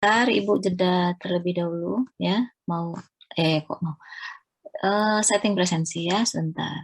Ntar Ibu jeda terlebih dahulu ya. Mau kok mau setting presensi ya sebentar.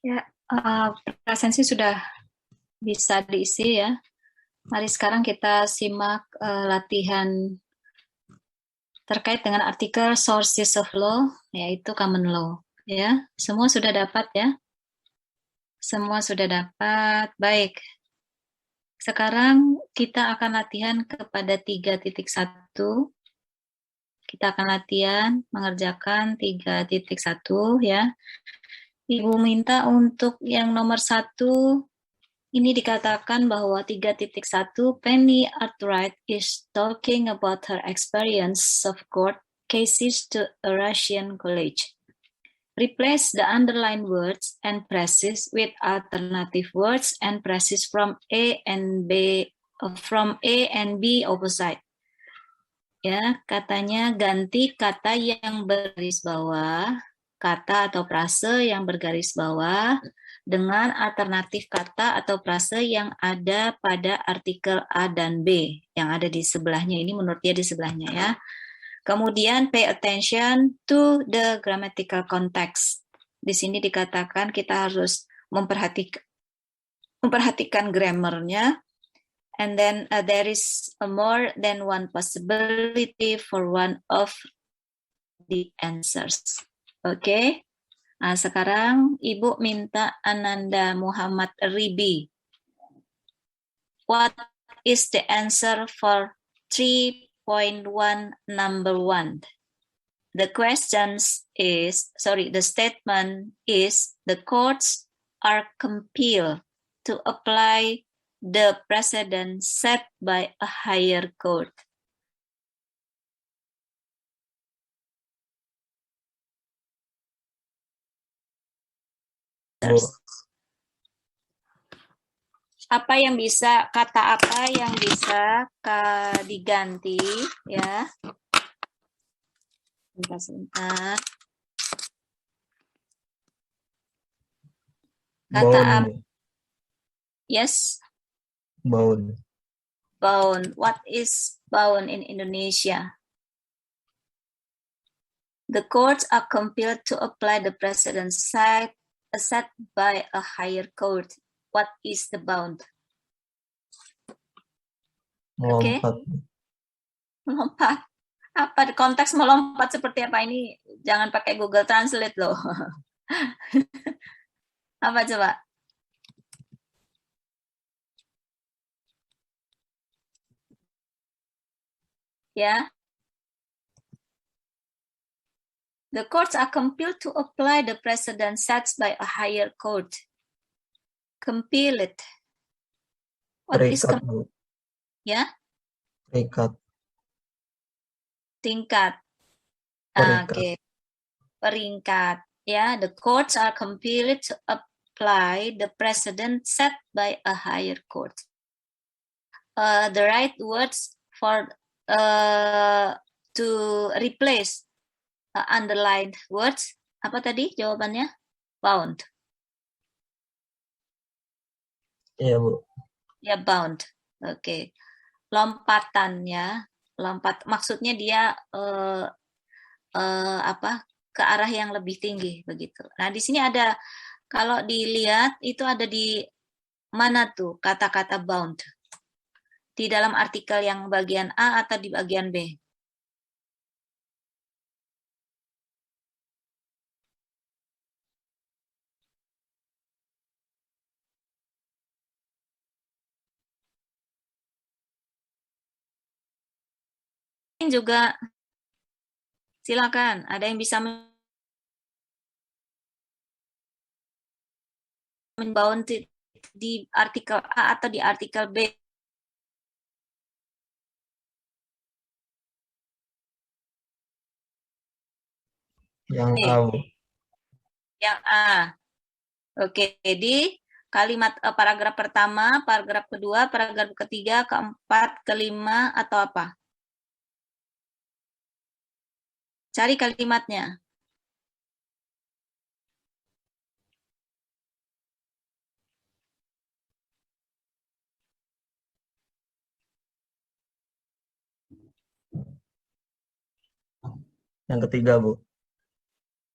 Ya, presensi sudah bisa diisi ya. Mari sekarang kita simak latihan terkait dengan artikel sources of law, yaitu common law. Ya, semua sudah dapat ya? Semua sudah dapat. Baik. Sekarang kita akan latihan kepada 3.1. Kita akan latihan mengerjakan 3.1 ya. Ibu minta untuk yang nomor 1, ini dikatakan bahwa 3.1 Penny Arkwright is talking about her experience of court cases to a Russian college. Replace the underlined words and phrases with alternative words and phrases from A and B opposite. Ya, katanya ganti kata yang bergaris bawah, kata atau frase yang bergaris bawah dengan alternatif kata atau frase yang ada pada artikel A dan B yang ada di sebelahnya. Ini menurut dia di sebelahnya ya. Kemudian pay attention to the grammatical context. Di sini dikatakan kita harus memperhatikan grammarnya. And then there is more than one possibility for one of the answers. Oke. Nah, sekarang Ibu minta Ananda Muhammad Ribi. What is the answer for 3.1 number 1? The statement is the courts are compelled to apply the precedent set by a higher court. Kata apa yang bisa diganti ya? Sebentar. Kata apa? Yes. Bound. What is bound in Indonesia? The courts are compelled to apply the precedent set by a higher court. What is the bound? Melompat. Okay. Melompat. Apa konteks melompat seperti apa ini? Jangan pakai Google Translate loh. Apa coba? Ya. The courts are compelled to apply the precedent set by a higher court. Compel it. What is ya? Tingkat. Oke. Peringkat. Ya, the courts are compelled to apply the precedent set by a higher court. The right words for to replace underlined words, apa tadi jawabannya? Bound. Iya, Bu. Ya, bound. Oke. Lompatannya, maksudnya dia ke arah yang lebih tinggi begitu. Nah, di sini ada, kalau dilihat itu ada di mana tuh kata-kata bound? Di dalam artikel yang bagian A atau di bagian B? Juga silakan, ada yang bisa membound di artikel A atau di artikel B? Yang A, Bu. Yang A. Oke, di kalimat paragraf pertama, paragraf kedua, paragraf ketiga, keempat, kelima, atau apa? Cari kalimatnya. Yang ketiga, Bu.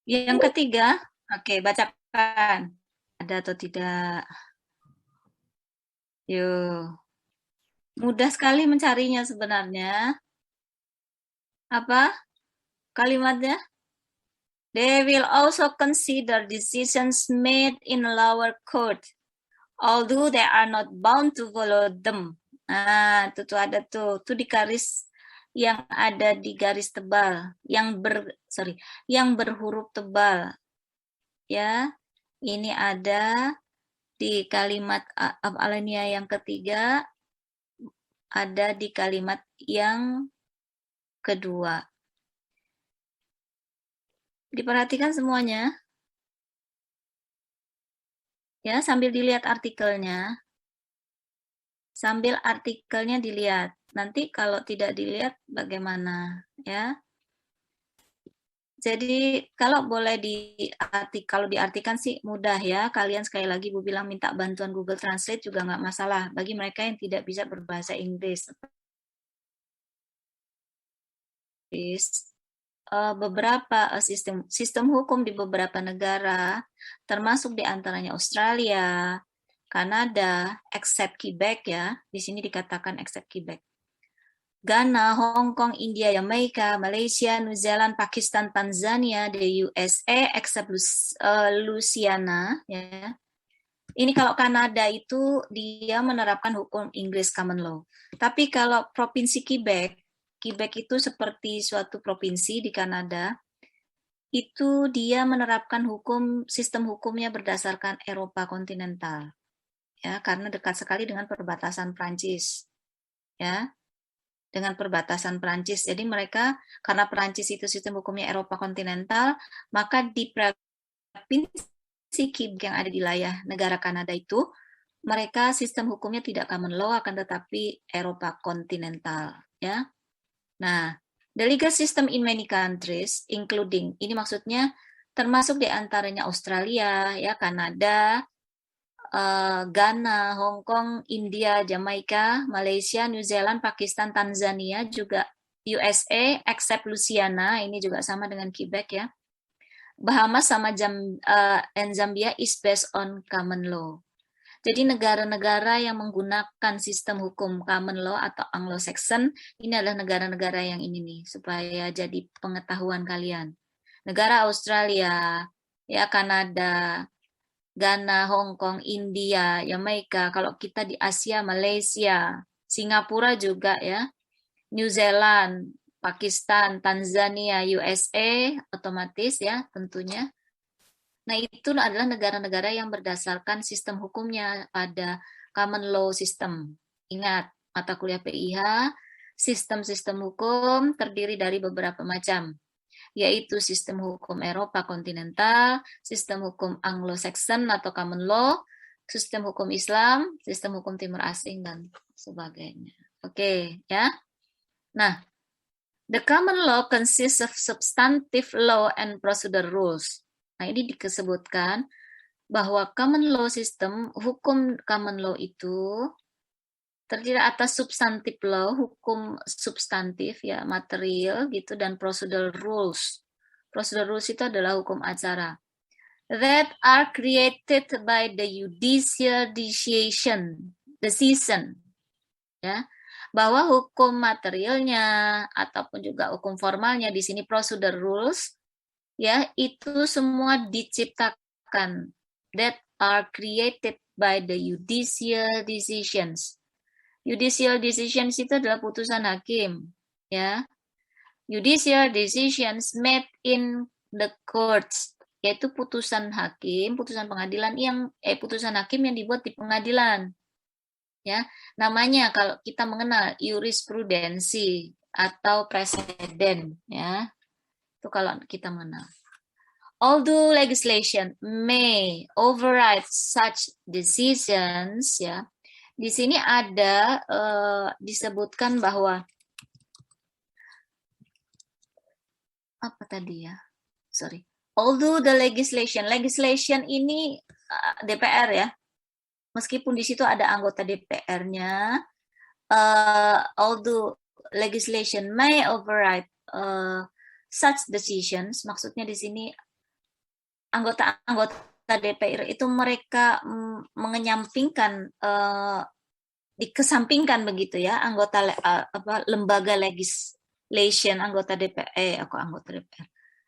Yang ketiga, oke, bacakan. Ada atau tidak? Yuk. Mudah sekali mencarinya sebenarnya. Apa kalimatnya? They will also consider decisions made in a lower court, although they are not bound to follow them. Nah, itu tuh ada tuh di garis yang ada di garis tebal, yang berhuruf tebal. Ya, ini ada di kalimat alinea yang ketiga, ada di kalimat yang kedua. Diperhatikan semuanya. Ya, sambil dilihat artikelnya. Sambil artikelnya dilihat. Nanti kalau tidak dilihat bagaimana, ya. Jadi kalau boleh kalau diartikan sih mudah ya. Kalian sekali lagi Bu bilang minta bantuan Google Translate juga nggak masalah bagi mereka yang tidak bisa berbahasa Inggris. Beberapa sistem hukum di beberapa negara, termasuk di antaranya Australia, Kanada, except Quebec ya, di sini dikatakan except Quebec. Ghana, Hong Kong, India, Jamaica, Malaysia, New Zealand, Pakistan, Tanzania, the USA, except Louisiana ya. Ini kalau Kanada itu dia menerapkan hukum Inggris common law. Tapi kalau provinsi Quebec itu seperti suatu provinsi di Kanada, itu dia menerapkan sistem hukumnya berdasarkan Eropa kontinental. Ya, karena dekat sekali dengan perbatasan Prancis. Ya. Dengan perbatasan Prancis. Jadi mereka karena Prancis itu sistem hukumnya Eropa kontinental, maka di provinsi Quebec yang ada di wilayah negara Kanada itu mereka sistem hukumnya tidak common law akan tetapi Eropa kontinental, ya. Nah, the legal system in many countries, including, ini maksudnya termasuk di antaranya Australia, ya, Kanada, Ghana, Hong Kong, India, Jamaica, Malaysia, New Zealand, Pakistan, Tanzania, juga USA, except Louisiana, ini juga sama dengan Quebec ya. Bahamas sama Zambia is based on common law. Jadi negara-negara yang menggunakan sistem hukum common law atau Anglo-Saxon, ini adalah negara-negara yang ini nih, supaya jadi pengetahuan kalian. Negara Australia, ya Kanada, Ghana, Hong Kong, India, Jamaica, kalau kita di Asia, Malaysia, Singapura juga ya, New Zealand, Pakistan, Tanzania, USA, otomatis ya tentunya. Nah, itu adalah negara-negara yang berdasarkan sistem hukumnya pada common law system. Ingat, mata kuliah PIH, sistem-sistem hukum terdiri dari beberapa macam, yaitu sistem hukum Eropa kontinental, sistem hukum Anglo-Saxon atau common law, sistem hukum Islam, sistem hukum timur asing, dan sebagainya. Oke, ya. Nah, the common law consists of substantive law and procedural rules. Nah, ini disebutkan bahwa common law system, hukum common law itu terdiri atas substantif law, hukum substantif ya, material gitu, dan procedural rules. Procedural rules itu adalah hukum acara that are created by the judicial decision ya, bahwa hukum materialnya ataupun juga hukum formalnya di sini procedural rules ya, itu semua diciptakan that are created by the judicial decisions. Judicial decisions itu adalah putusan hakim, ya. Judicial decisions made in the courts, yaitu putusan hakim, putusan pengadilan putusan hakim yang dibuat di pengadilan. Ya, namanya kalau kita mengenal jurisprudensi atau preseden, ya. Itu kalau kita mengenal. Although legislation may override such decisions, ya, di sini ada disebutkan bahwa apa tadi ya? Sorry. Although the legislation ini DPR ya, meskipun di situ ada anggota DPR-nya, although legislation may override such decisions, maksudnya di sini anggota DPR itu mereka mengenyampingkan dikesampingkan begitu ya anggota lembaga legislation anggota DPR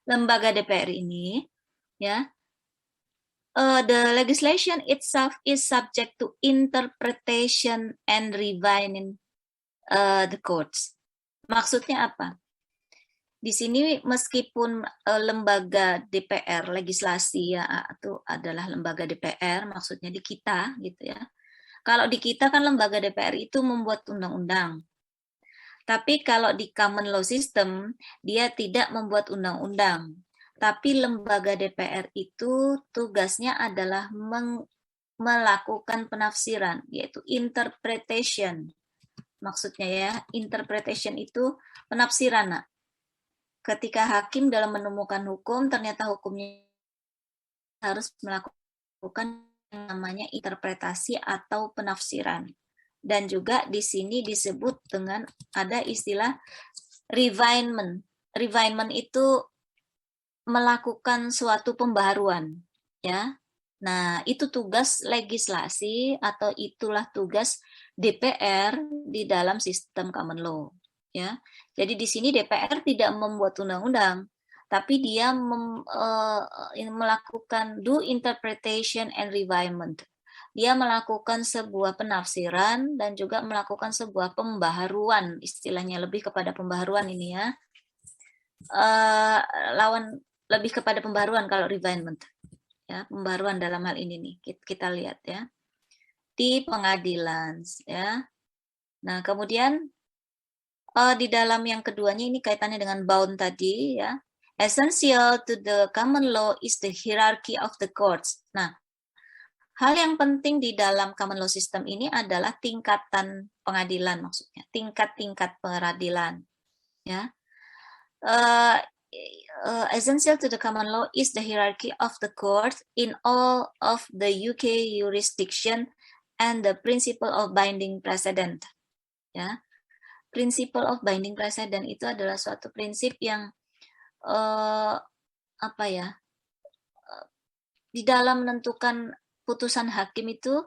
lembaga DPR ini ya the legislation itself is subject to interpretation and reviewing the courts. Maksudnya apa? Di sini meskipun lembaga DPR legislasi ya itu adalah lembaga DPR, maksudnya di kita gitu ya. Kalau di kita kan lembaga DPR itu membuat undang-undang. Tapi kalau di common law system dia tidak membuat undang-undang. Tapi lembaga DPR itu tugasnya adalah melakukan penafsiran, yaitu interpretation. Maksudnya ya, interpretation itu penafsiran. Nah, ketika hakim dalam menemukan hukum, ternyata hukumnya harus melakukan yang namanya interpretasi atau penafsiran. Dan juga di sini disebut dengan ada istilah refinement. Refinement itu melakukan suatu pembaharuan, ya. Nah, itu tugas legislasi atau itulah tugas DPR di dalam sistem common law, ya. Jadi di sini DPR tidak membuat undang-undang, tapi dia melakukan do interpretation and refinement. Dia melakukan sebuah penafsiran dan juga melakukan sebuah pembaharuan, istilahnya lebih kepada pembaharuan ini ya. Lawan lebih kepada pembaharuan kalau refinement. Ya, pembaharuan dalam hal ini nih kita lihat ya. Di pengadilan ya. Nah, kemudian di dalam yang keduanya ini kaitannya dengan bound tadi ya. Essential to the common law is the hierarchy of the courts. Nah, hal yang penting di dalam common law system ini adalah tingkatan pengadilan maksudnya, tingkat-tingkat peradilan. Ya, essential to the common law is the hierarchy of the court in all of the UK jurisdiction and the principle of binding precedent. Ya, principle of binding precedent itu adalah suatu prinsip yang apa ya? Di dalam menentukan putusan hakim itu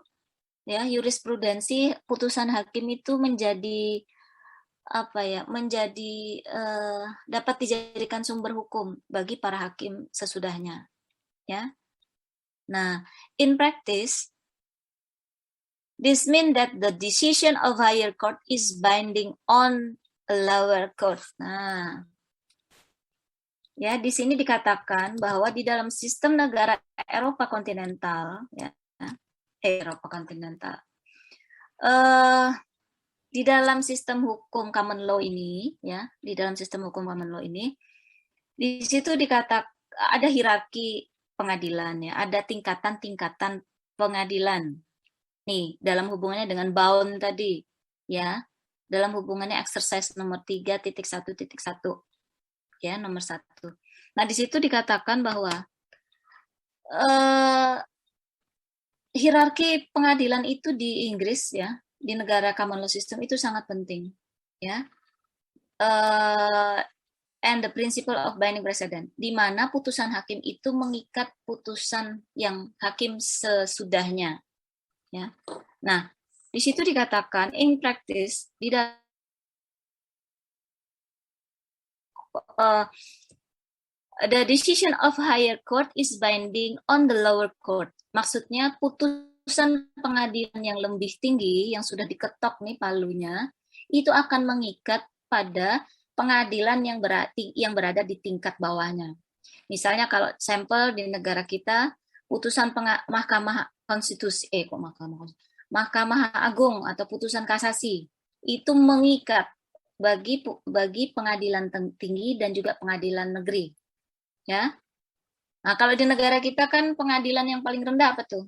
ya jurisprudensi putusan hakim itu menjadi apa ya menjadi dapat dijadikan sumber hukum bagi para hakim sesudahnya ya. Nah, in practice this means that the decision of higher court is binding on a lower court. Nah, ya, di sini dikatakan bahwa di dalam sistem negara Eropa kontinental, ya, Eropa kontinental, di dalam sistem hukum common law ini, ya, di dalam sistem hukum common law ini, di situ dikatakan ada hierarki pengadilan, ya, ada tingkatan-tingkatan pengadilan. Nih, dalam hubungannya dengan bound tadi, ya, dalam hubungannya exercise nomor 3.1.1. Ya, nomor 1. Nah, di situ dikatakan bahwa hierarki pengadilan itu di Inggris ya, di negara common law system itu sangat penting, ya. And the principle of binding precedent, di mana putusan hakim itu mengikat putusan yang hakim sesudahnya, ya. Nah, di situ dikatakan in practice di the decision of higher court is binding on the lower court. Maksudnya putusan pengadilan yang lebih tinggi yang sudah diketok nih palunya itu akan mengikat pada pengadilan yang berada di tingkat bawahnya. Misalnya kalau sampel di negara kita putusan Mahkamah Konstitusi Mahkamah Agung atau putusan kasasi itu mengikat bagi pengadilan tinggi dan juga pengadilan negeri. Ya. Nah, kalau di negara kita kan pengadilan yang paling rendah apa tuh?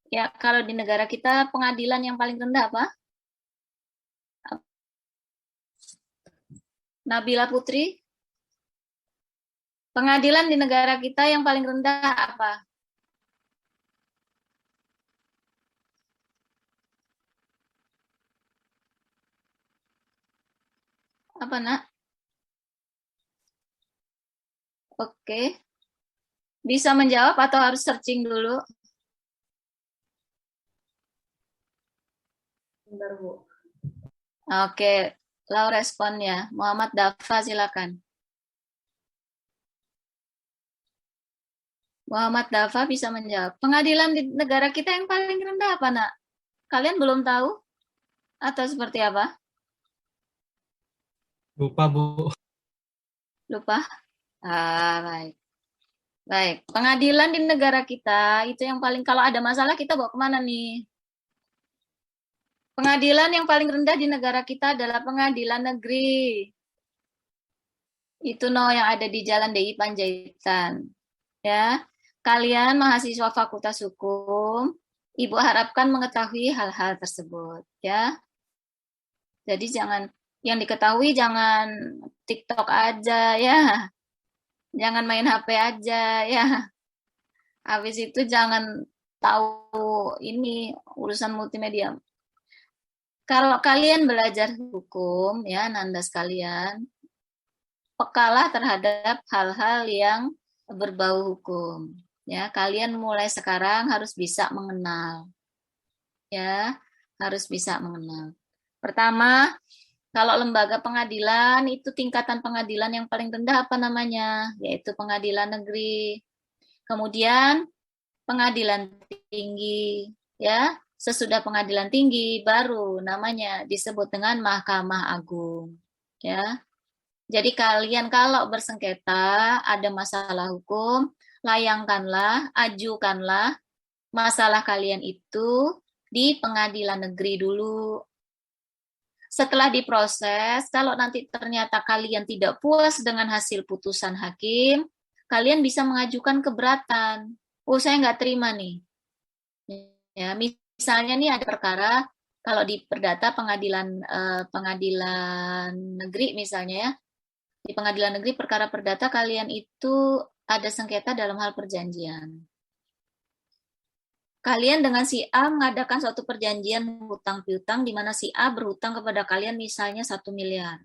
Ya, kalau di negara kita pengadilan yang paling rendah apa? Nabila Putri? Pengadilan di negara kita yang paling rendah apa? Apa, Nak? Oke. Bisa menjawab atau harus searching dulu? Bentar, Bu. Oke, Lau respon ya. Muhammad Dafa silakan. Muhammad Dafa bisa menjawab. Pengadilan di negara kita yang paling rendah apa, Nak? Kalian belum tahu? Atau seperti apa? Lupa, Bu. Lupa? Baik. Baik. Pengadilan di negara kita itu yang paling, kalau ada masalah kita bawa kemana nih? Pengadilan yang paling rendah di negara kita adalah pengadilan negeri. Itu yang ada di Jalan DI Panjaitan. Ya, kalian mahasiswa Fakultas Hukum, Ibu harapkan mengetahui hal-hal tersebut. Ya, jadi jangan yang diketahui jangan TikTok aja ya, jangan main HP aja ya. Habis itu jangan tahu ini urusan multimedia. Kalau kalian belajar hukum ya, Nanda sekalian, pekalah terhadap hal-hal yang berbau hukum. Ya, kalian mulai sekarang harus bisa mengenal. Ya, harus bisa mengenal. Pertama, kalau lembaga pengadilan itu tingkatan pengadilan yang paling rendah apa namanya? Yaitu pengadilan negeri. Kemudian pengadilan tinggi, ya. Sesudah pengadilan tinggi baru namanya disebut dengan Mahkamah Agung, ya. Jadi kalian kalau bersengketa, ada masalah hukum, layangkanlah, ajukanlah masalah kalian itu di pengadilan negeri dulu. Setelah diproses, kalau nanti ternyata kalian tidak puas dengan hasil putusan hakim, kalian bisa mengajukan keberatan. Oh, saya nggak terima nih. Ya, misalnya nih ada perkara, kalau di perdata pengadilan negeri misalnya ya, di pengadilan negeri perkara perdata kalian itu ada sengketa dalam hal perjanjian. Kalian dengan si A mengadakan suatu perjanjian hutang piutang di mana si A berhutang kepada kalian misalnya 1 miliar.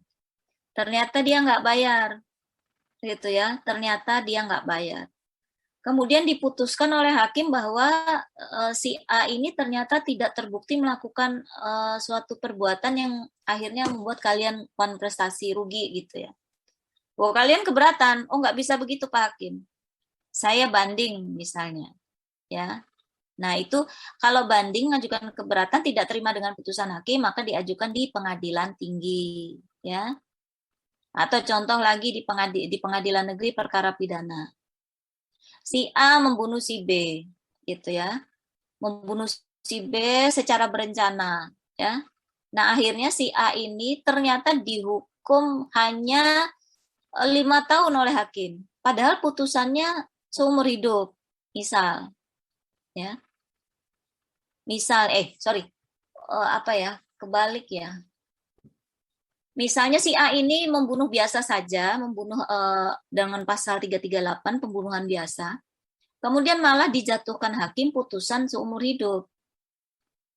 Ternyata dia nggak bayar, gitu ya. Ternyata dia nggak bayar. Kemudian diputuskan oleh hakim bahwa si A ini ternyata tidak terbukti melakukan suatu perbuatan yang akhirnya membuat kalian prestasi rugi gitu ya. Oh, kalian keberatan. Oh, nggak bisa begitu Pak Hakim. Saya banding misalnya. Ya. Nah, itu kalau banding mengajukan keberatan tidak terima dengan putusan hakim, maka diajukan di pengadilan tinggi, ya. Atau contoh lagi di pengadilan negeri perkara pidana. Si A membunuh si B, gitu ya. Membunuh si B secara berencana, ya. Nah, akhirnya si A ini ternyata dihukum hanya 5 tahun oleh hakim. Padahal putusannya seumur hidup, misal, ya. Misal, apa ya, kebalik ya. Misalnya si A ini membunuh biasa saja, membunuh dengan pasal 338 pembunuhan biasa, kemudian malah dijatuhkan hakim putusan seumur hidup.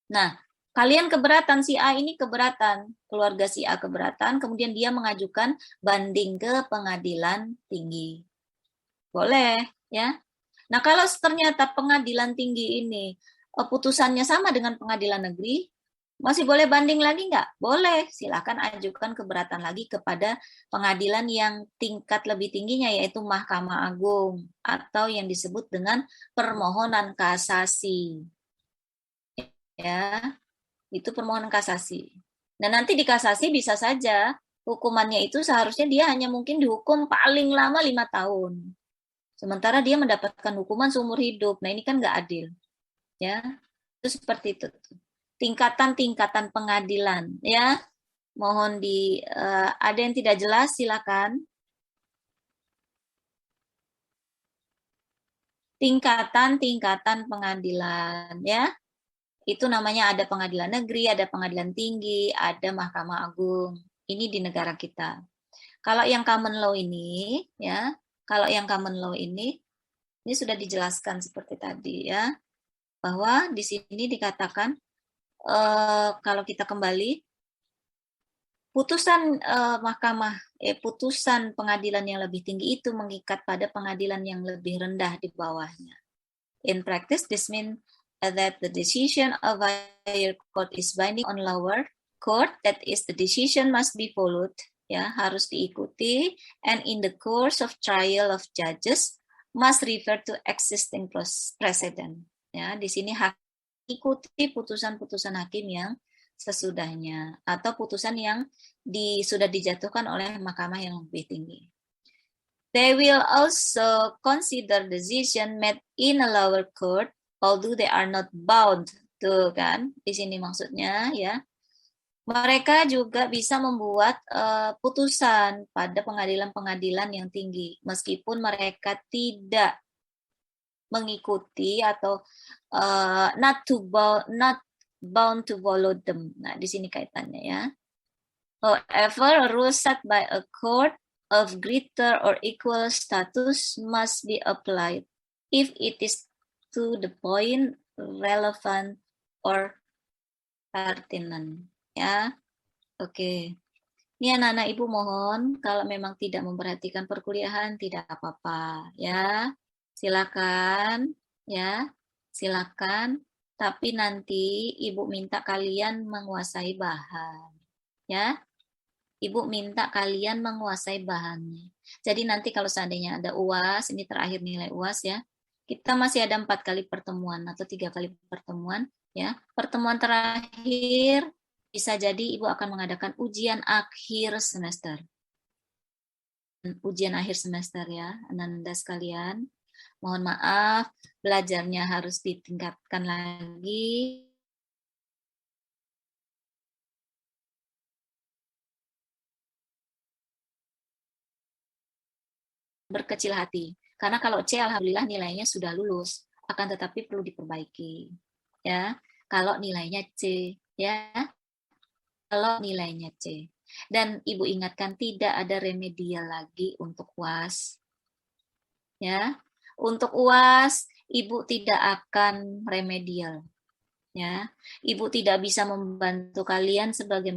Nah, kalian keberatan, si A ini keberatan, keluarga si A keberatan, kemudian dia mengajukan banding ke pengadilan tinggi. Boleh, ya. Nah, kalau ternyata pengadilan tinggi ini putusannya sama dengan pengadilan negeri, masih boleh banding lagi nggak? Boleh, silakan ajukan keberatan lagi kepada pengadilan yang tingkat lebih tingginya, yaitu Mahkamah Agung, atau yang disebut dengan permohonan kasasi. Ya, itu permohonan kasasi. Dan nanti di kasasi bisa saja hukumannya itu seharusnya dia hanya mungkin dihukum paling lama 5 tahun. Sementara dia mendapatkan hukuman seumur hidup. Nah, ini kan nggak adil. Ya, itu seperti itu. Tingkatan-tingkatan pengadilan. Ya, mohon ada yang tidak jelas, silakan. Tingkatan-tingkatan pengadilan. Ya, itu namanya ada pengadilan negeri, ada pengadilan tinggi, ada Mahkamah Agung. Ini di negara kita. Kalau yang common law ini, ya, kalau yang common law ini sudah dijelaskan seperti tadi ya, bahwa di sini dikatakan kalau kita kembali putusan putusan pengadilan yang lebih tinggi itu mengikat pada pengadilan yang lebih rendah di bawahnya. In practice, this means that the decision of higher court is binding on lower court. That is, the decision must be followed, ya, harus diikuti. And in the course of trial of judges, must refer to existing precedent. Ya, di sini ikuti putusan-putusan hakim yang sesudahnya atau putusan yang sudah dijatuhkan oleh mahkamah yang lebih tinggi. They will also consider decision made in a lower court, although they are not bound. Tuh kan, di sini maksudnya ya. Mereka juga bisa membuat putusan pada pengadilan-pengadilan yang tinggi, meskipun mereka tidak mengikuti atau not bound to follow them. Nah, di sini kaitannya ya. However, a rule set by a court of greater or equal status must be applied if it is to the point, relevant, or pertinent. Ya, oke. Ini anak-anak Ibu mohon kalau memang tidak memperhatikan perkuliahan tidak apa-apa, ya. Silakan, ya. Silakan. Tapi nanti Ibu minta kalian menguasai bahan, ya. Ibu minta kalian menguasai bahannya. Jadi nanti kalau seandainya ada UAS, ini terakhir nilai UAS ya, kita masih ada 4 kali pertemuan atau 3 kali pertemuan ya. Pertemuan terakhir bisa jadi Ibu akan mengadakan ujian akhir semester. Ujian akhir semester ya, anak-anak sekalian. Mohon maaf, belajarnya harus ditingkatkan lagi. Berkecil hati. Karena kalau C alhamdulillah nilainya sudah lulus, akan tetapi perlu diperbaiki. Ya, kalau nilainya C, ya. Kalau nilainya C. Dan Ibu ingatkan tidak ada remedial lagi untuk UAS. Ya. Untuk UAS Ibu tidak akan remedial. Ya. Ibu tidak bisa membantu kalian sebagai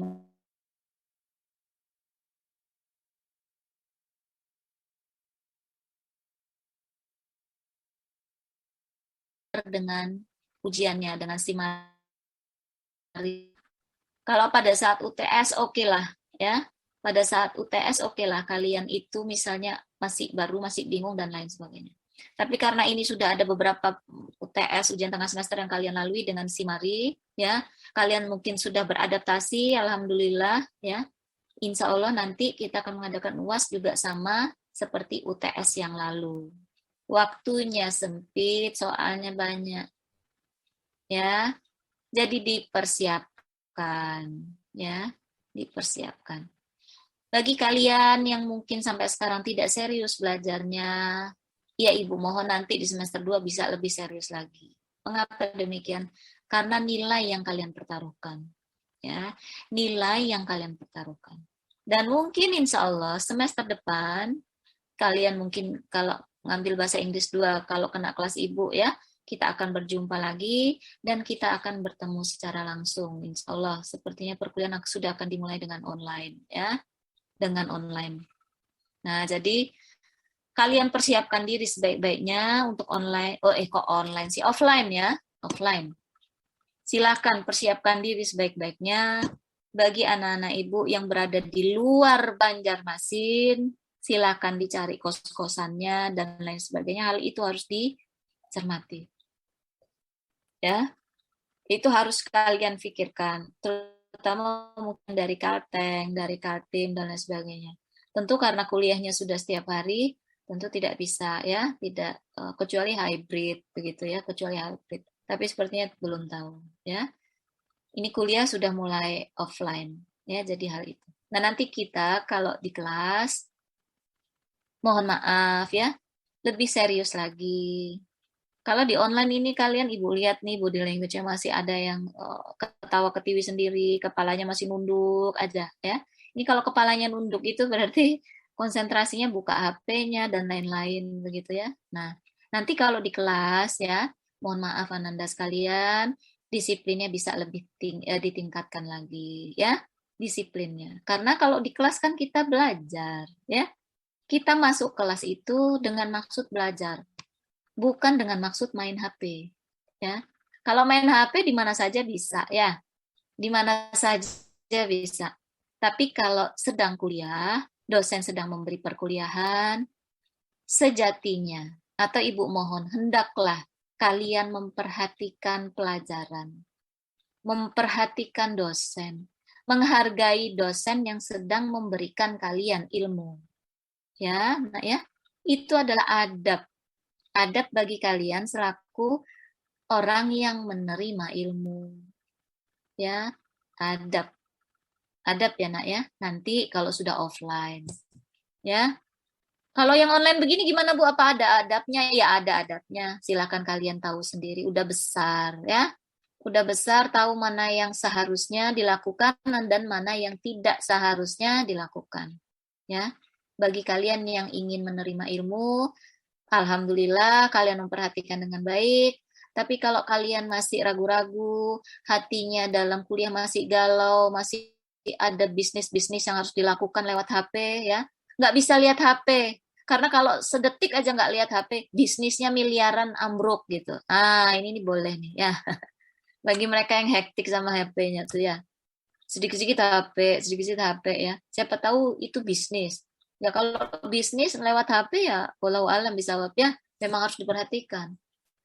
dengan ujiannya, dengan SIMARI. Kalau pada saat UTS oke lah ya. Pada saat UTS oke lah kalian itu misalnya masih bingung dan lain sebagainya. Tapi karena ini sudah ada beberapa UTS ujian tengah semester yang kalian lalui dengan SIMARI ya, kalian mungkin sudah beradaptasi, alhamdulillah ya. Insya Allah nanti kita akan mengadakan UAS juga sama seperti UTS yang lalu. Waktunya sempit, soalnya banyak. Ya. Jadi dipersiapkan, ya. Dipersiapkan. Bagi kalian yang mungkin sampai sekarang tidak serius belajarnya, ya Ibu mohon nanti di semester 2 bisa lebih serius lagi. Mengapa demikian? Karena nilai yang kalian pertaruhkan. Ya, nilai yang kalian pertaruhkan. Dan mungkin insya Allah semester depan kalian mungkin kalau ngambil bahasa Inggris 2 kalau kena kelas Ibu ya, kita akan berjumpa lagi dan kita akan bertemu secara langsung insya Allah. Sepertinya perkuliahan sudah akan dimulai dengan online ya, dengan online. Nah, jadi kalian persiapkan diri sebaik-baiknya untuk online. Kok online sih, offline ya, offline. Silakan persiapkan diri sebaik-baiknya. Bagi anak-anak Ibu yang berada di luar Banjarmasin, silakan dicari kos-kosannya dan lain sebagainya. Hal itu harus dicermati. Ya, itu harus kalian pikirkan, terutama mungkin dari Kalteng, dari Kaltim dan lain sebagainya. Tentu karena kuliahnya sudah setiap hari, tentu tidak bisa ya, tidak kecuali hybrid begitu ya, kecuali hybrid. Tapi sepertinya belum tahu ya. Ini kuliah sudah mulai offline ya, jadi hal itu. Nah, nanti kita kalau di kelas mohon maaf ya, lebih serius lagi. Kalau di online ini kalian Ibu lihat nih body language-nya masih ada yang ketawa ketiwi sendiri, kepalanya masih nunduk aja ya. Ini kalau kepalanya nunduk itu berarti konsentrasinya buka HP-nya dan lain-lain begitu ya. Nah, nanti kalau di kelas ya, mohon maaf Ananda sekalian, disiplinnya bisa lebih ditingkatkan lagi ya. disiplinnya. Karena kalau di kelas kan kita belajar, ya. Kita masuk kelas itu dengan maksud belajar, bukan dengan maksud main HP, ya. Kalau main HP di mana saja bisa, ya. Di mana saja bisa. Tapi kalau sedang kuliah, dosen sedang memberi perkuliahan, sejatinya atau Ibu mohon hendaklah kalian memperhatikan pelajaran, memperhatikan dosen, menghargai dosen yang sedang memberikan kalian ilmu. Ya, nah ya, itu adalah adab. Adab bagi kalian selaku orang yang menerima ilmu. Ya, adab. Adab ya, Nak ya. Nanti kalau sudah offline. Ya. Kalau yang online begini gimana Bu? Apa ada adabnya? Ya ada adabnya. Silakan kalian tahu sendiri. Udah besar ya. Udah besar tahu mana yang seharusnya dilakukan dan mana yang tidak seharusnya dilakukan. Ya. Bagi kalian yang ingin menerima ilmu, alhamdulillah kalian memperhatikan dengan baik. Tapi kalau kalian masih ragu-ragu, hatinya dalam kuliah masih galau, masih ada bisnis-bisnis yang harus dilakukan lewat HP ya. Nggak bisa lihat HP. Karena kalau sedetik aja nggak lihat HP, bisnisnya miliaran ambruk gitu. Ini boleh nih ya. Bagi mereka yang hektik sama HP-nya tuh ya. Sedikit-sedikit HP, sedikit-sedikit HP ya. Siapa tahu itu bisnis. Ya kalau bisnis lewat HP ya, walau alam bisa ya, memang harus diperhatikan.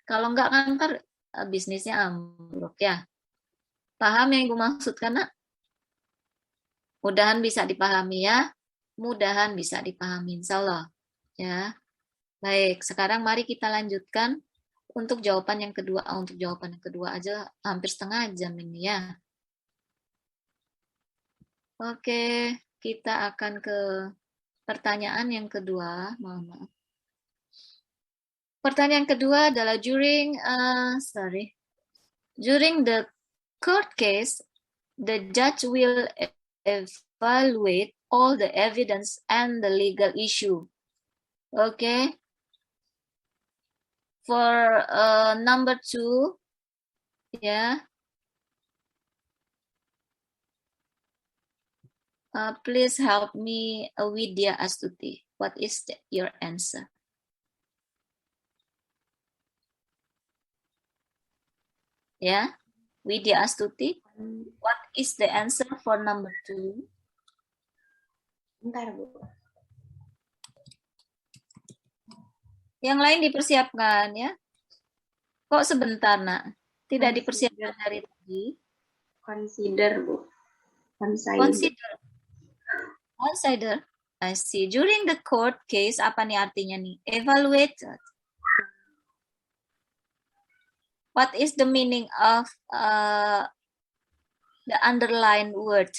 Kalau nggak kan ntar bisnisnya ambruk ya. Paham yang Ibu maksudkan, Nak? Mudahan bisa dipahami ya. Mudahan bisa dipahami, insya Allah. Ya, baik. Sekarang mari kita lanjutkan untuk jawaban yang kedua. Untuk jawaban yang kedua aja hampir setengah jam ini ya. Oke, kita akan ke pertanyaan yang kedua. Mohon maaf. Pertanyaan kedua adalah during the court case, the judge will evaluate all the evidence and the legal issue. Okay. For number 2, yeah. Please help me, Widya Astuti. What is your answer? Yeah, Widya Astuti. What is the answer for number 2? Bentar, Bu. Yang lain dipersiapkan ya. Kok sebentar, Nak? Tidak dipersiapkan dari tadi. Consider, Bu. Consider. I see. During the court case, apa nih artinya nih? Evaluate. What is the meaning of the underlined word?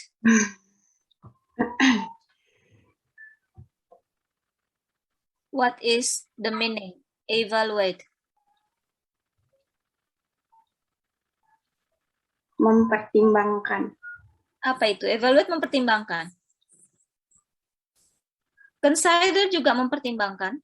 What is the meaning? Evaluate. Mempertimbangkan. Apa itu? Evaluate mempertimbangkan. Consider juga mempertimbangkan.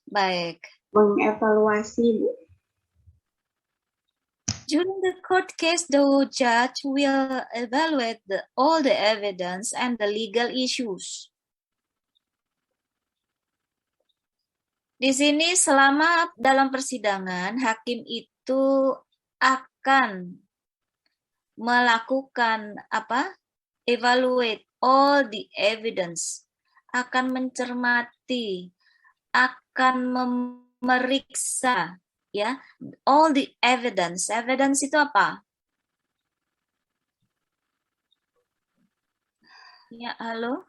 Baik. Mengevaluasi, Bu. During the court case, the judge will evaluate all the evidence and the legal issues. Di sini selama dalam persidangan, hakim itu akan melakukan evaluate all the evidence, akan mencermati, akan memeriksa ya, all the evidence. Evidence itu apa? Ya, halo?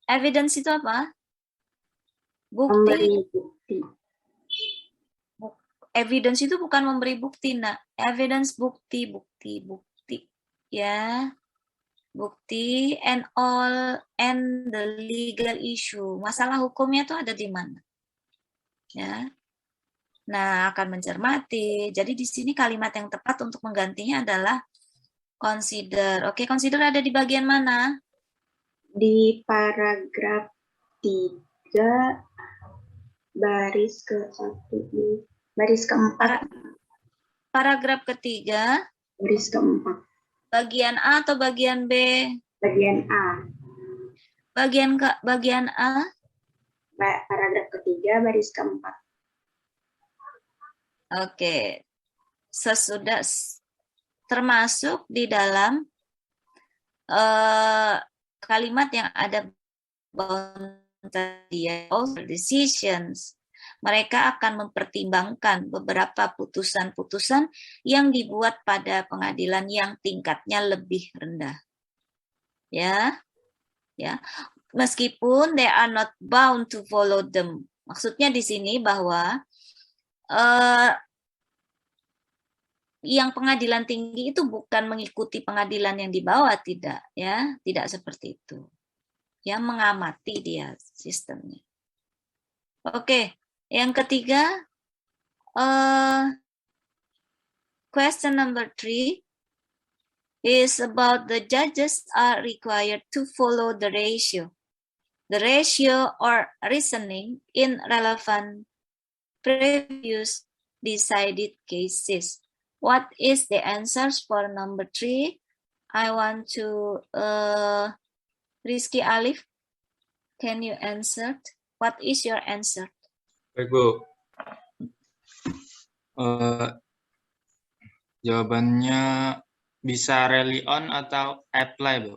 Evidence itu apa? Bukti. Evidence itu bukan memberi bukti, Nak. Evidence bukti. Ya. Bukti and all and the legal issue. Masalah hukumnya itu ada di mana? Ya. Nah, akan mencermati. Jadi di sini kalimat yang tepat untuk menggantinya adalah consider. Oke, consider ada di bagian mana? Di paragraf 3 baris ke-1, baris keempat, Paragraf ketiga, baris keempat, bagian A atau bagian B? bagian A, Bagian A. paragraf ketiga, baris keempat. Oke. Sesudah termasuk di dalam kalimat yang ada decisions. Mereka akan mempertimbangkan beberapa putusan-putusan yang dibuat pada pengadilan yang tingkatnya lebih rendah. Ya. Meskipun they are not bound to follow them. Maksudnya di sini bahwa yang pengadilan tinggi itu bukan mengikuti pengadilan yang di bawah, tidak, ya, tidak seperti itu. Ya, mengamati dia sistemnya. Oke, yang ketiga, question number 3 is about the judges are required to follow the ratio or reasoning in relevant previous decided cases. What is the answers for number 3? I want to Rizky Alif. Can you answer? What is your answer? Baik, Bu. Jawabannya bisa rely on atau apply, Bu.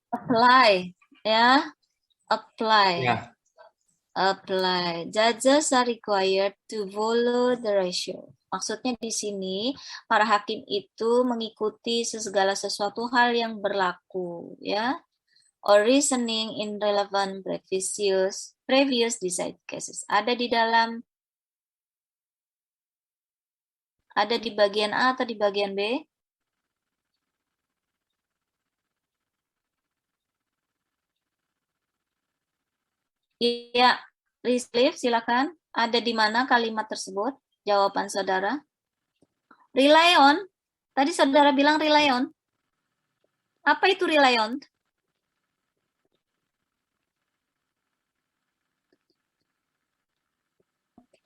Apply, ya. Apply. Ya. Apply. Judges are required to follow the ratio. Maksudnya di sini para hakim itu mengikuti segala sesuatu hal yang berlaku, ya. Or reasoning in relevant previous decided cases. Ada di bagian A atau di bagian B? Iya, Rizky, silakan. Ada di mana kalimat tersebut? Jawaban saudara. Rely on. Tadi saudara bilang rely on. Apa itu rely on?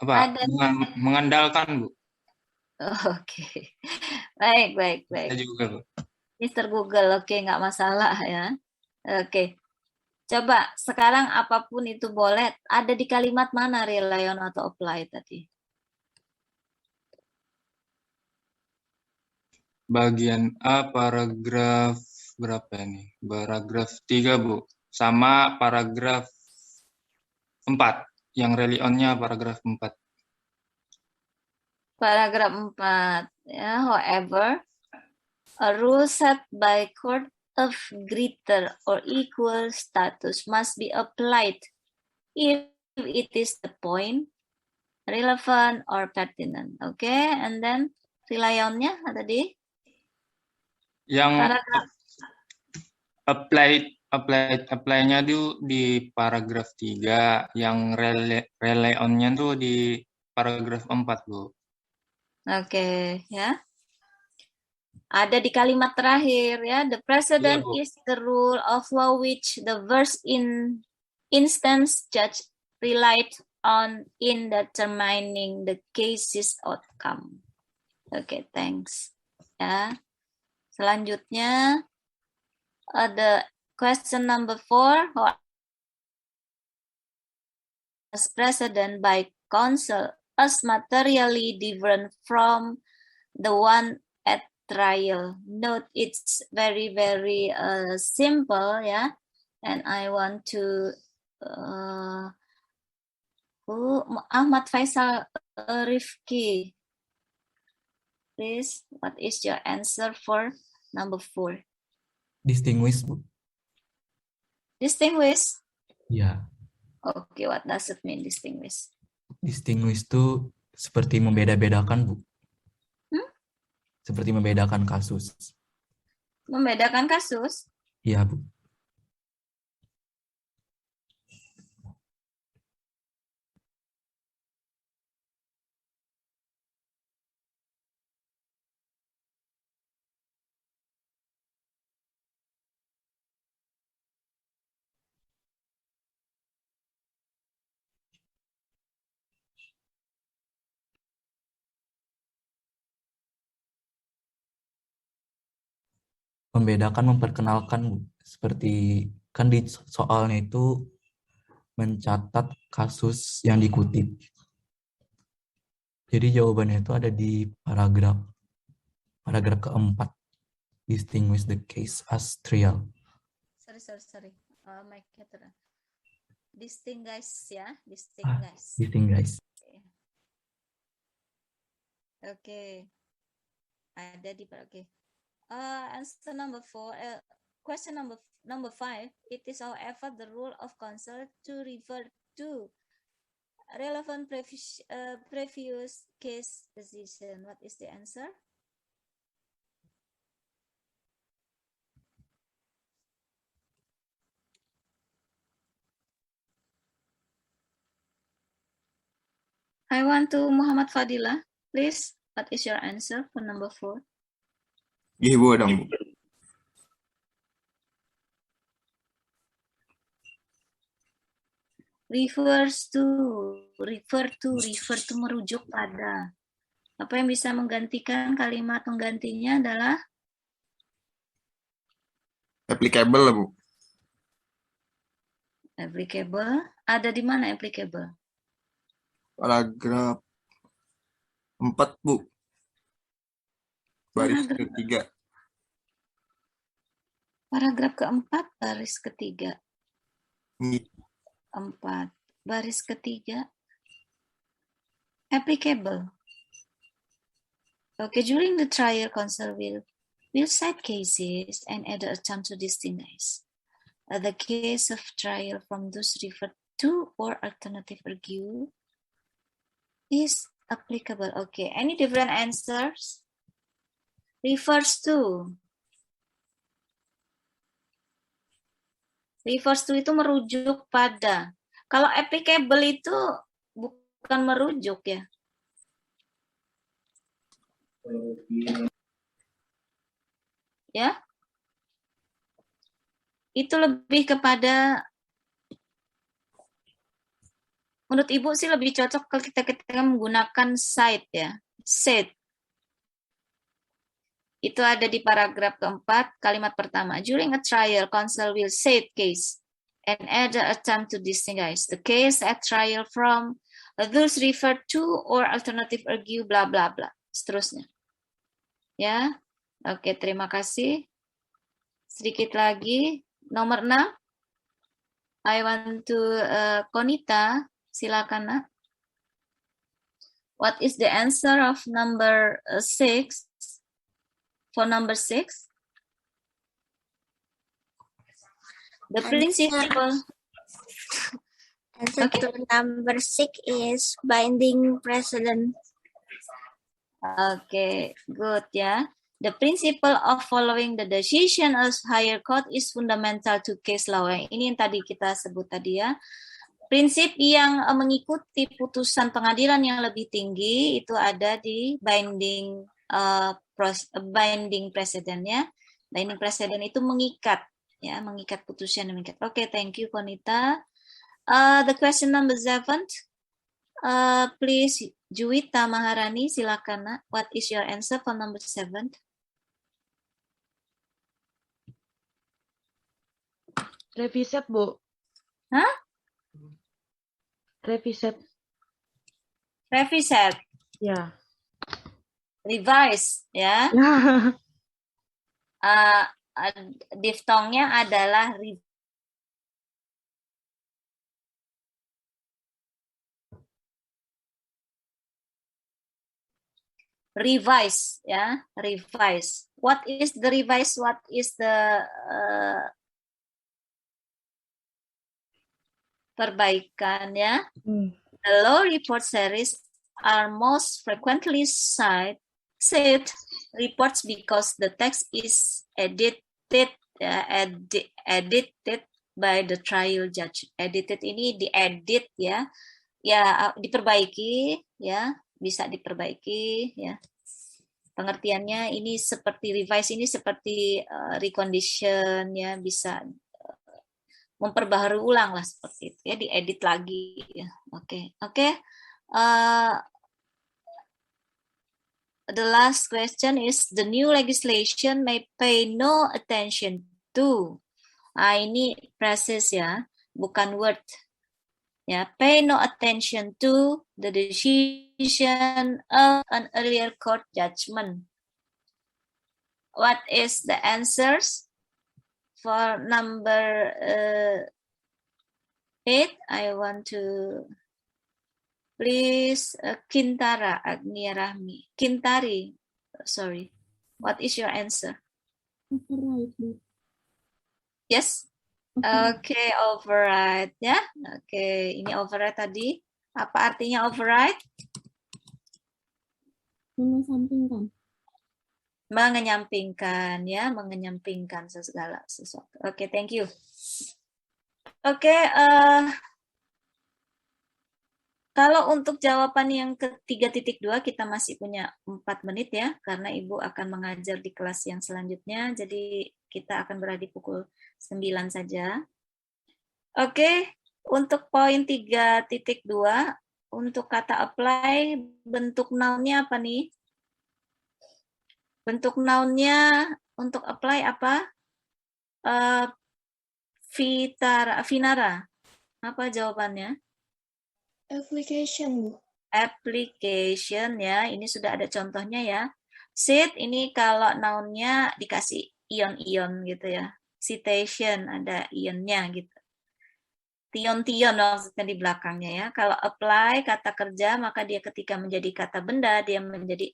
Apa? Mengandalkan, Bu. Oke. Baik. Saya juga, Bu. Mister Google, oke, nggak masalah ya. Oke. Coba sekarang apapun itu boleh. Ada di kalimat mana rely on atau apply tadi? Bagian A, paragraf berapa ini? Paragraf 3, Bu. Sama paragraf 4. Yang rely on-nya paragraf 4. Paragraf 4. Ya, however, a rule set by court of greater or equal status must be applied if it is the point relevant or pertinent. Okay, and then rely on-nya tadi? Yang apply-nya tuh di paragraf 3, yang rely on-nya tuh di paragraf 4, Bu. Oke, ya. Ada di kalimat terakhir ya, the precedent is the rule of law which the first instance judge relied on in determining the case's outcome. Oke, thanks. Ya. Selanjutnya ada question number 4, as precedent by counsel as materially different from the one at trial. Note it's very simple, ya. And I want to Ahmad Faisal Rifki. Please, what is your answer for number 4? Distinguish, Bu. Distinguish? Ya. Okay, what does it mean, distinguish? Distinguish itu seperti membeda-bedakan, Bu. Seperti membedakan kasus. Membedakan kasus? Iya, Bu. membedakan, memperkenalkan, Bu. Seperti kan di soalnya itu mencatat kasus yang dikutip. Jadi jawabannya itu ada di paragraf keempat. Distinguish the case as trial. Sorry. Mic-nya turun. Distinguish ya, distinguish. Distinguish. Oke. Ada di oke. Answer number 4. Question number 5. It is however the rule of counsel to refer to relevant previous case decision. What is the answer? I want to Muhammad Fadila. Please, what is your answer for number 4? Iya, Bu, dong, Bu. Refer to merujuk pada. Apa yang bisa menggantikan kalimat penggantinya adalah Applicable lah, Bu. applicable. Ada di mana applicable? Paragraf 4, Bu. Baris Paragraf. ketiga. Paragraf keempat, baris ketiga. Ini 4, baris ketiga. Applicable. Okay, during the trial, counsel will cite cases and add a attempt to distinguish the case of trial from those referred to or alternative argue is applicable. Okay, any different answers? Refers to. Refers to itu merujuk pada. Kalau applicable itu bukan merujuk ya. Ya. Itu lebih kepada, menurut Ibu sih lebih cocok kalau kita menggunakan cite ya. Cite. Itu ada di paragraf keempat, kalimat pertama. During a trial, counsel will cite case and add an attempt to distinguish the case at trial from those referred to or alternative argue bla bla bla. Seterusnya. Ya. Oke, terima kasih. Sedikit lagi. Nomor 6. I want to Konita, silakan Nak. What is the answer of number 6? For number 6? The principle. Answer to number 6 is binding precedent. Okay, good ya. The principle of following the decision of higher court is fundamental to case law. Ini yang tadi kita sebut tadi ya. Prinsip yang mengikuti putusan pengadilan yang lebih tinggi itu ada di binding precedent ya. Binding precedent itu mengikat ya, mengikat putusan yang mengikat. Okay, thank you Konita. The question number 7. Please Juwita Maharani, silakan Nak. What is your answer for number 7? Reviset, Bu. Hah? Reviset. Reviset. Ya. Revise ya. Diftongnya adalah revise ya, revise. What is the revise? What is the perbaikan ya? The law report series are most frequently cited reports because the text is edited by the trial judge. Edited ini diedit ya, diperbaiki ya, bisa diperbaiki ya. Pengertiannya ini seperti revise ini seperti recondition ya, bisa memperbaharui ulang lah seperti itu ya, diedit lagi ya. Oke. the last question is the new legislation may pay no attention to. Ini phrases ya, bukan word. Ya, pay no attention to the decision of an earlier court judgment. What is the answers for number 8? I want to please Kintara Agnia Rahmi. Kintari, sorry. What is your answer? Override. Yes. Oke, override ya. Oke, ini override tadi. Apa artinya override? Mengesampingkan. Mengenyampingkan ya, mengenyampingkan segala sesuatu. Oke, thank you. Oke, kalau untuk jawaban yang ke 3.2 kita masih punya 4 menit ya, karena Ibu akan mengajar di kelas yang selanjutnya, jadi kita akan berada di pukul 9 saja. Oke, untuk poin 3.2, untuk kata apply, bentuk noun-nya apa nih? Bentuk noun-nya untuk apply apa? Vinara, apa jawabannya? Application, Bu. Application ya, ini sudah ada contohnya ya. Sit ini kalau noun-nya dikasih ion-ion gitu ya. Citation ada ionnya gitu. Tion-tion maksudnya di belakangnya ya. Kalau apply kata kerja maka dia ketika menjadi kata benda dia menjadi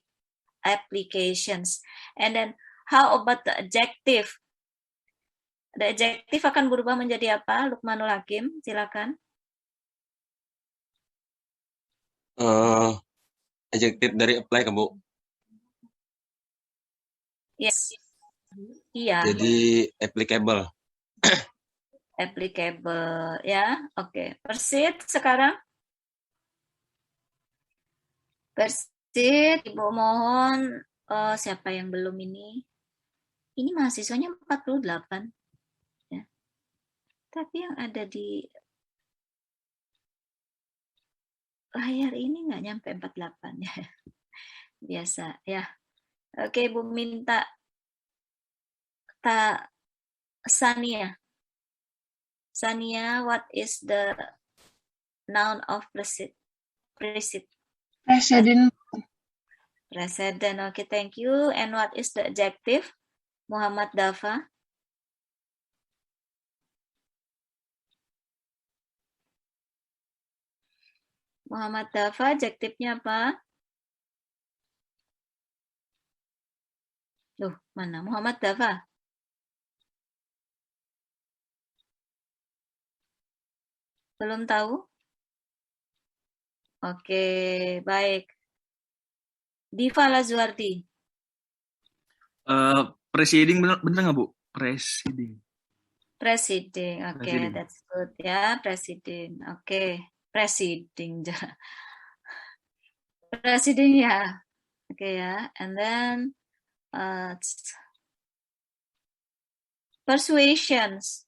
applications. And then how about the adjective? The adjective akan berubah menjadi apa? Lukmanul Hakim, silakan. Adjektif dari apply ke Bu. Yes. Iya. Jadi applicable. Applicable ya. Oke. Persit sekarang. Persit, Ibu mohon siapa yang belum ini? Ini mahasiswanya 48. Ya. Tapi yang ada di layar ini nggak nyampe 48 ya. Biasa ya. Oke, Ibu minta Sania. Sania, what is the noun of president? President. President, okay, thank you. And what is the adjective? Muhammad Dafa. Muhammad Dafa, adjektifnya apa? Loh, mana? Muhammad Dafa. Belum tahu? Oke, baik. Diva Lazuardi. Presiding bener nggak Bu? Presiding. Presiding, oke, Presiding. that's good ya, presiding, oke, presiding, presiding ya, oke ya, and then persuasions.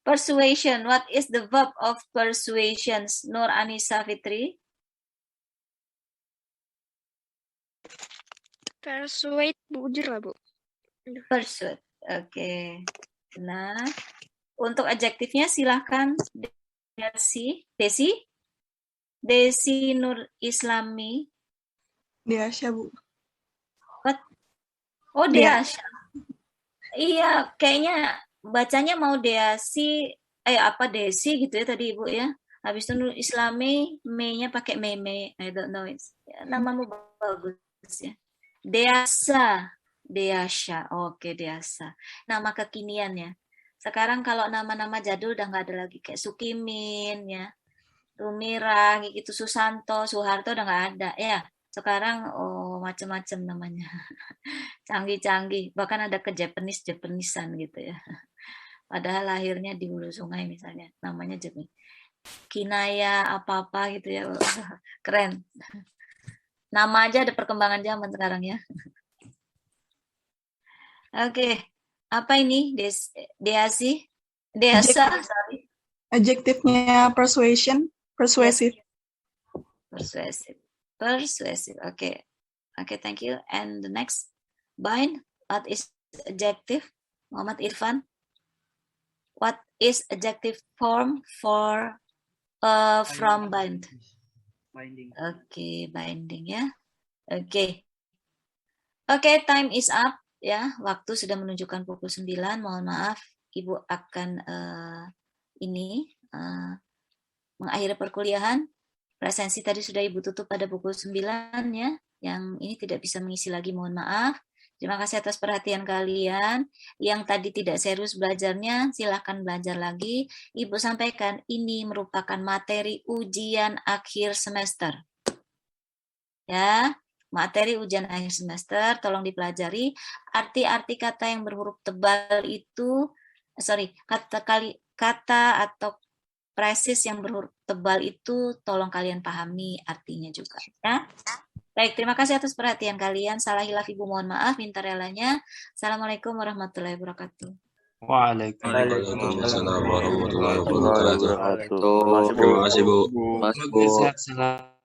Persuasion, what is the verb of persuasions? Nur Anissa Fitri. Persuade, Bu, ujar lah, Bu. Persuade, oke. Nah, untuk adjektifnya silahkan Desi Nur Islami. Diasya, Bu. What? Oh, Diasya. Iya, kayaknya bacanya mau Desi gitu ya tadi Ibu ya. Habis itu Nur Islami, me-nya pakai meme. I don't know it. Ya, namamu bagus ya. Deasya. Oke, Deasya. Nama kekinian ya. Sekarang kalau nama-nama jadul udah nggak ada lagi kayak Sukimin ya. Rumira gitu, Susanto, Soeharto udah nggak ada ya. Sekarang macam-macam namanya. Canggih-canggih, bahkan ada ke Japanesean gitu ya. Padahal lahirnya di hulu sungai misalnya, namanya Jepang. Kinaya apa-apa gitu ya. Keren. Nama aja ada perkembangan zaman sekarang ya. Oke. Apa ini? Deasa, sorry. Adjektifnya persuasion, persuasive. Persuasive. Oke. Okay, thank you. And the next, bind. What is adjective? Muhammad Irfan. What is adjective form for from bind? Binding. Okay, binding ya. Okay. Okay, time is up ya. Waktu sudah menunjukkan pukul 9. Mohon maaf, Ibu akan mengakhiri perkuliahan. Presensi tadi sudah Ibu tutup pada pukul 9 ya. Yang ini tidak bisa mengisi lagi, mohon maaf. Terima kasih atas perhatian kalian. Yang tadi tidak serius belajarnya, silahkan belajar lagi. Ibu sampaikan ini merupakan materi ujian akhir semester. Ya, materi ujian akhir semester, tolong dipelajari. Arti-arti kata yang berhuruf tebal itu, kata atau presis yang berhuruf tebal itu tolong kalian pahami artinya juga. Ya. Baik, terima kasih atas perhatian kalian. Salah hilaf Ibu mohon maaf, minta relanya. Assalamualaikum warahmatullahi wabarakatuh. Waalaikumsalam warahmatullahi wabarakatuh. Terima kasih, Bu. Terima kasih, Bu. Sehat selalu.